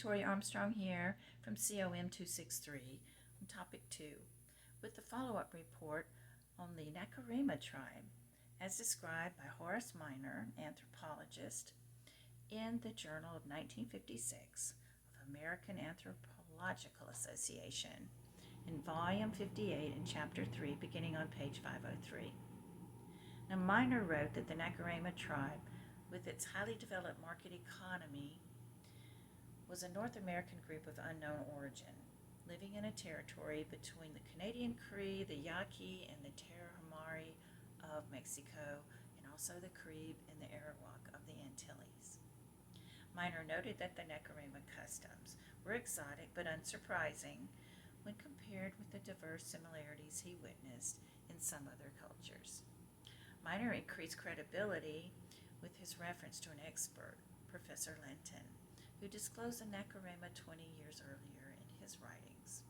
Armstrong here from COM-263 on topic 2 with the follow-up report on the Nacirema tribe as described by Horace Minor, anthropologist, in the Journal of 1956 of American Anthropological Association in volume 58 and chapter 3 beginning on page 503. Now Minor wrote that the Nacirema tribe, with its highly developed market economy, was a North American group of unknown origin, living in a territory between the Canadian Cree, the Yaqui, and the Tarahumara of Mexico, and also the Carib and the Arawak of the Antilles. Minor noted that the Nacirema customs were exotic but unsurprising when compared with the diverse similarities he witnessed in some other cultures. Minor increased credibility with his reference to an expert, Professor Linton, who disclosed the Nacirema 20 years earlier in his writings.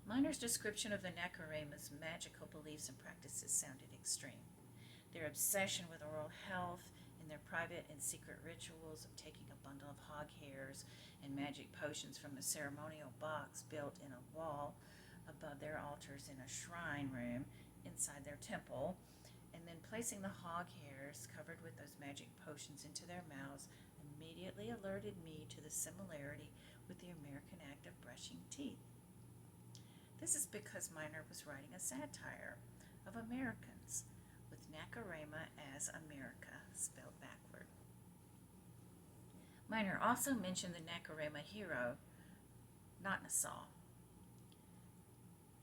Minor's description of the Nacirema's magical beliefs and practices sounded extreme. Their obsession with oral health and their private and secret rituals of taking a bundle of hog hairs and magic potions from a ceremonial box built in a wall above their altars in a shrine room inside their temple, and then placing the hog hairs covered with those magic potions into their mouths immediately alerted me to the similarity with the American act of brushing teeth. This is because Minor was writing a satire of Americans, with Nacirema as America spelled backward. Minor also mentioned the Nacirema hero, not Nassau,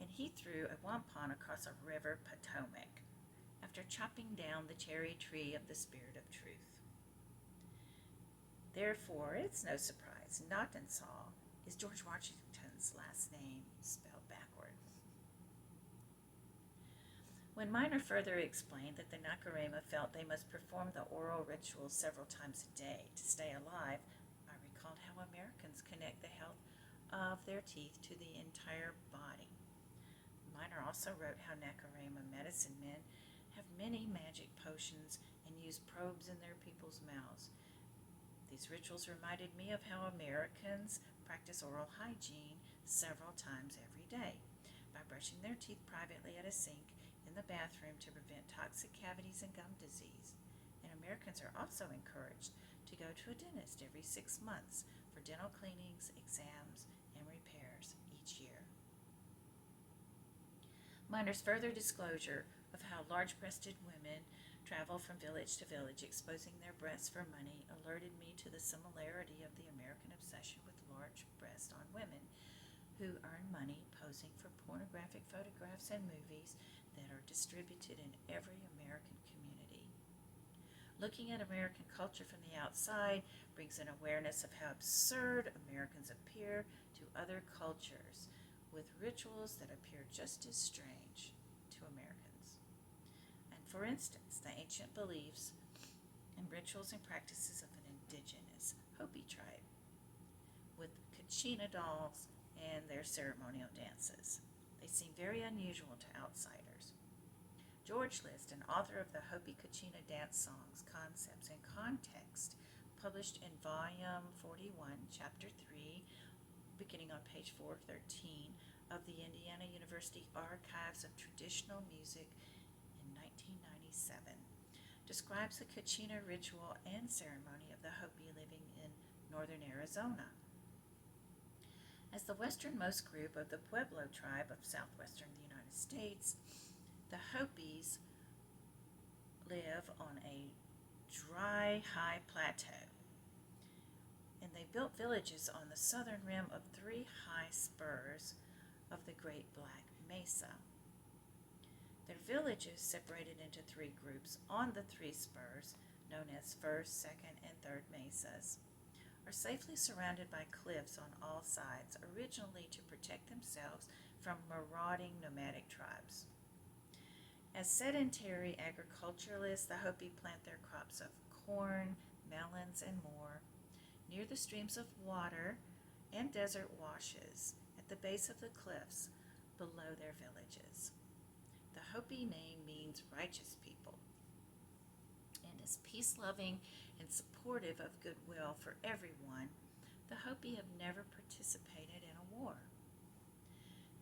and he threw a wampum across a river Potomac after chopping down the cherry tree of the Spirit of Truth. Therefore, it's no surprise Nassau is George Washington's last name spelled backward. When Minor further explained that the Nacirema felt they must perform the oral rituals several times a day to stay alive, I recalled how Americans connect the health of their teeth to the entire body. Minor also wrote how Nacirema medicine men have many magic potions and use probes in their people's mouths. These rituals reminded me of how Americans practice oral hygiene several times every day by brushing their teeth privately at a sink in the bathroom to prevent toxic cavities and gum disease. And Americans are also encouraged to go to a dentist every 6 months for dental cleanings, exams, and repairs each year. Minor's further disclosure of how large-breasted women travel from village to village exposing their breasts for money alerted me to the similarity of the American obsession with large breasts on women who earn money posing for pornographic photographs and movies that are distributed in every American community. Looking at American culture from the outside brings an awareness of how absurd Americans appear to other cultures, with rituals that appear just as strange to Americans. For instance, the ancient beliefs and rituals and practices of an indigenous Hopi tribe, with Kachina dolls and their ceremonial dances. They seem very unusual to outsiders. George List, an author of the Hopi Kachina dance songs, concepts, and context, published in Volume 41, Chapter 3, beginning on page 413 of the Indiana University Archives of Traditional Music, 1997, describes the Kachina ritual and ceremony of the Hopi living in northern Arizona. As the westernmost group of the Pueblo tribe of southwestern United States, the Hopis live on a dry, high plateau, and they built villages on the southern rim of 3 high spurs of the Great Black Mesa. Their villages, separated into 3 groups on the 3 spurs, known as First, Second, and Third Mesas, are safely surrounded by cliffs on all sides, originally to protect themselves from marauding nomadic tribes. As sedentary agriculturalists, the Hopi plant their crops of corn, melons, and more near the streams of water and desert washes at the base of the cliffs below their villages. The Hopi name means righteous people and is peace-loving and supportive of goodwill for everyone Hopi have never participated in a war.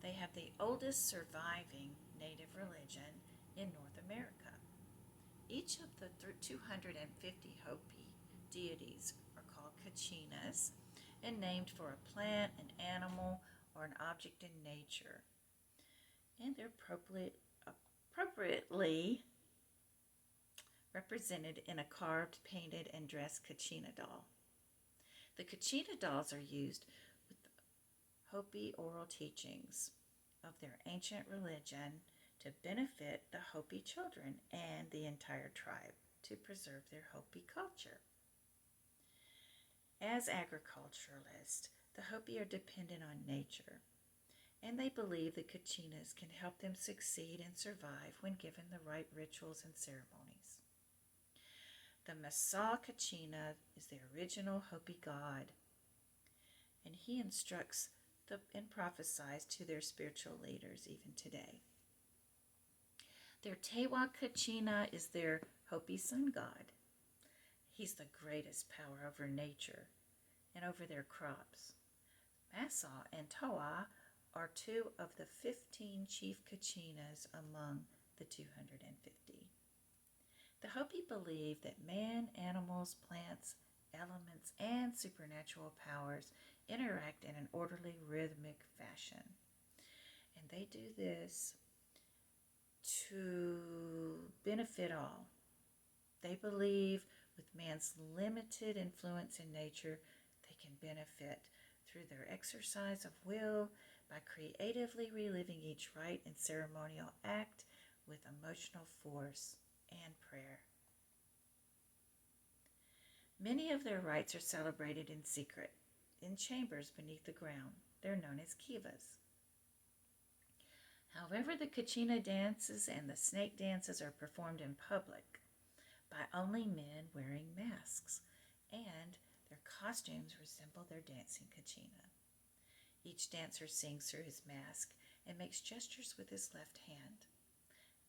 They have the oldest surviving native religion in North America. Each of the 250 Hopi deities are called Kachinas and named for a plant, an animal, or an object in nature. And they're appropriately represented in a carved, painted, and dressed Kachina doll. The Kachina dolls are used with the Hopi oral teachings of their ancient religion to benefit the Hopi children and the entire tribe to preserve their Hopi culture. As agriculturalists, the Hopi are dependent on nature, and they believe the Kachinas can help them succeed and survive when given the right rituals and ceremonies. The Masa Kachina is the original Hopi god, and he instructs and prophesies to their spiritual leaders even today. Their Tewa Kachina is their Hopi sun god. He's the greatest power over nature and over their crops. Masa and Toa are two of the 15 chief Kachinas among the 250. The Hopi believe that man, animals, plants, elements, and supernatural powers interact in an orderly, rhythmic fashion. And they do this to benefit all. They believe with man's limited influence in nature, they can benefit through their exercise of will by creatively reliving each rite and ceremonial act with emotional force and prayer. Many of their rites are celebrated in secret, in chambers beneath the ground. They're known as kivas. However, the Kachina dances and the snake dances are performed in public by only men wearing masks, and their costumes resemble their dancing Kachina. Each dancer sings through his mask and makes gestures with his left hand.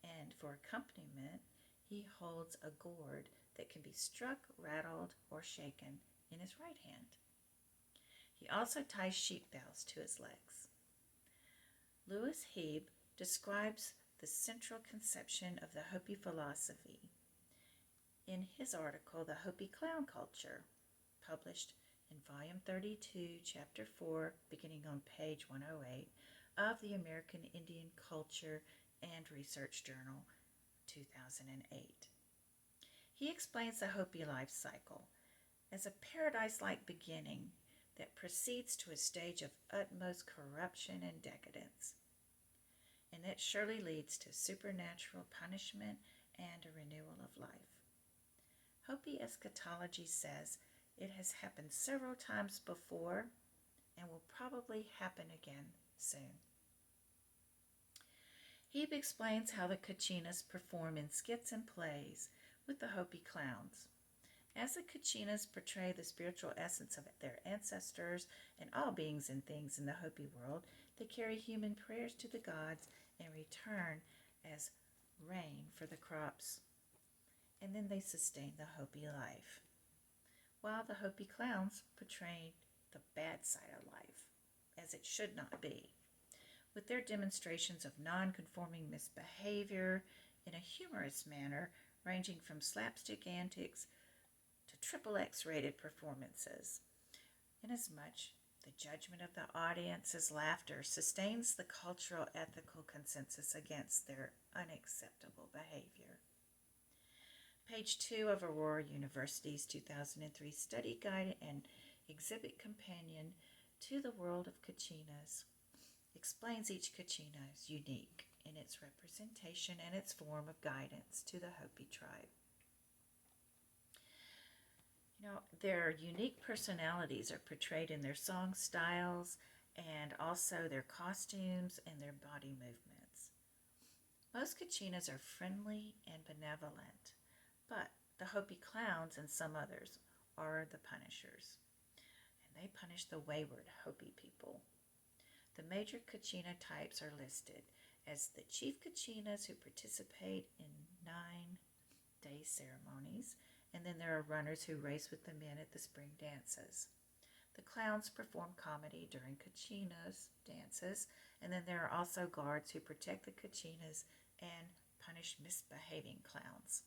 And for accompaniment, he holds a gourd that can be struck, rattled, or shaken in his right hand. He also ties sheep bells to his legs. Louis Hebe describes the central conception of the Hopi philosophy in his article, The Hopi Clown Culture, published in Volume 32, Chapter 4, beginning on page 108 of the American Indian Culture and Research Journal, 2008. He explains the Hopi life cycle as a paradise-like beginning that proceeds to a stage of utmost corruption and decadence, and it surely leads to supernatural punishment and a renewal of life. Hopi eschatology says it has happened several times before and will probably happen again soon. Hebe explains how the Kachinas perform in skits and plays with the Hopi clowns. As the Kachinas portray the spiritual essence of their ancestors and all beings and things in the Hopi world, they carry human prayers to the gods and return as rain for the crops. And then they sustain the Hopi life, while the Hopi clowns portray the bad side of life, as it should not be, with their demonstrations of non-conforming misbehavior in a humorous manner, ranging from slapstick antics to triple X-rated performances. Inasmuch the judgment of the audience's laughter sustains the cultural ethical consensus against their unacceptable behavior. Page 2 of Aurora University's 2003 study guide and exhibit companion to the world of Kachinas explains each Kachina is unique in its representation and its form of guidance to the Hopi tribe. Their unique personalities are portrayed in their song styles and also their costumes and their body movements. Most Kachinas are friendly and benevolent, but the Hopi clowns and some others are the punishers, and they punish the wayward Hopi people. The major Kachina types are listed as the chief Kachinas who participate in 9-day ceremonies, and then there are runners who race with the men at the spring dances. The clowns perform comedy during Kachinas dances, and then there are also guards who protect the Kachinas and punish misbehaving clowns.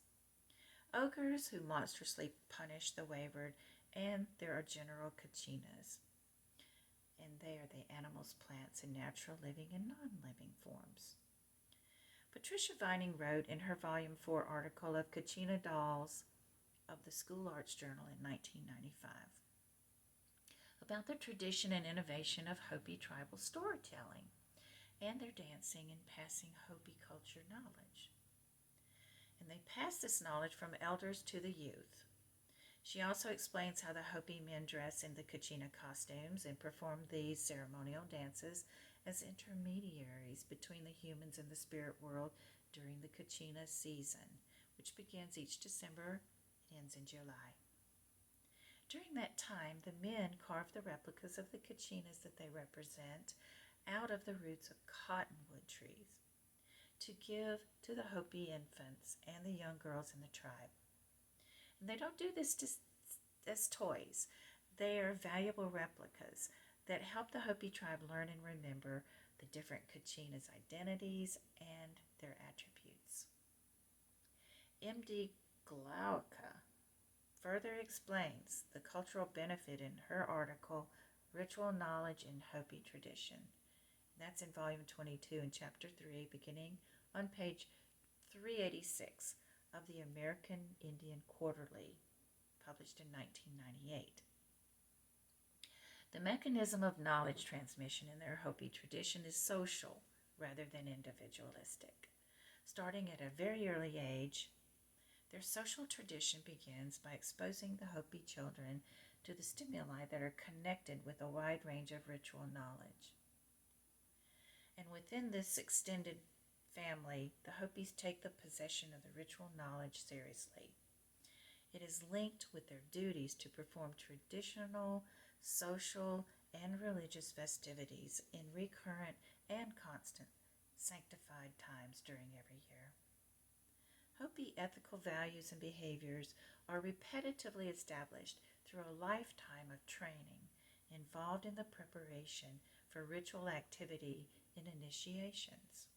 Ogres who monstrously punish the wayward, and there are general Kachinas, and they are the animals, plants, and natural living and non-living forms. Patricia Vining wrote in her Volume 4 article of Kachina Dolls of the School Arts Journal in 1995 about the tradition and innovation of Hopi tribal storytelling and their dancing and passing Hopi culture knowledge. And they pass this knowledge from elders to the youth. She also explains how the Hopi men dress in the Kachina costumes and perform these ceremonial dances as intermediaries between the humans and the spirit world during the Kachina season, which begins each December and ends in July. During that time, the men carve the replicas of the Kachinas that they represent out of the roots of cottonwood trees to give to the Hopi infants and the young girls in the tribe. And they don't do this as toys. They are valuable replicas that help the Hopi tribe learn and remember the different Kachinas' identities and their attributes. M.D. Glauca further explains the cultural benefit in her article, Ritual Knowledge in Hopi Tradition. That's in Volume 22 in Chapter 3, beginning on page 386 of the American Indian Quarterly, published in 1998. The mechanism of knowledge transmission in their Hopi tradition is social rather than individualistic. Starting at a very early age, their social tradition begins by exposing the Hopi children to the stimuli that are connected with a wide range of ritual knowledge. And within this extended family, the Hopis take the possession of the ritual knowledge seriously. It is linked with their duties to perform traditional, social, and religious festivities in recurrent and constant sanctified times during every year. Hopi ethical values and behaviors are repetitively established through a lifetime of training involved in the preparation for ritual activity in initiations.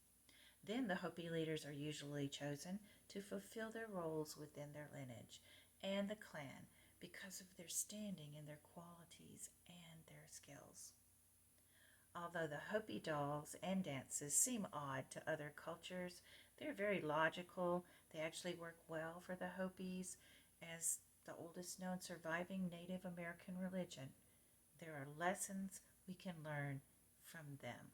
Then the Hopi leaders are usually chosen to fulfill their roles within their lineage and the clan because of their standing and their qualities and their skills. Although the Hopi dolls and dances seem odd to other cultures, they're very logical. They actually work well for the Hopis as the oldest known surviving Native American religion. There are lessons we can learn from them.